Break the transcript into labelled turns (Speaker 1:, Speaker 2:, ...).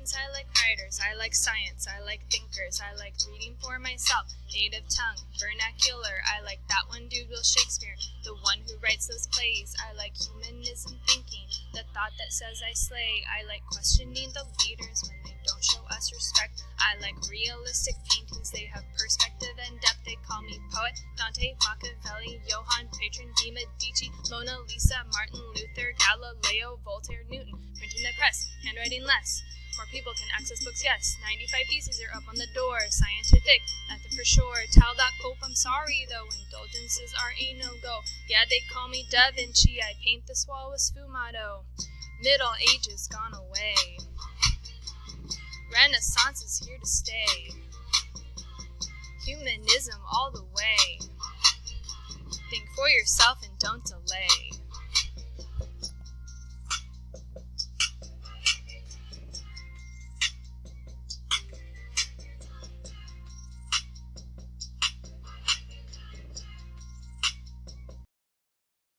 Speaker 1: poets, I like writers, I like science, I like thinkers, I like reading for myself, native tongue, vernacular, I like that one dude Will Shakespeare, the one who writes those plays, I like humanism thinking, the thought that says I slay, I like questioning the leaders when they don't show us respect, I like realistic paintings, they have perspective and depth, they call me poet, Dante, Machiavelli, Johann, Patron, de Medici, Mona Lisa, Martin Luther, Galileo, Voltaire, Newton, printing the press, handwriting less. More people can access books, yes. 95 theses are up on the door. Scientific, nothing for sure. Tell that Pope I'm sorry, though. Indulgences are a no-go. Yeah, they call me Da Vinci. I paint this wall with sfumato. Middle Ages gone away. Renaissance is here to stay. Humanism all the way. Think for yourself and don't delay.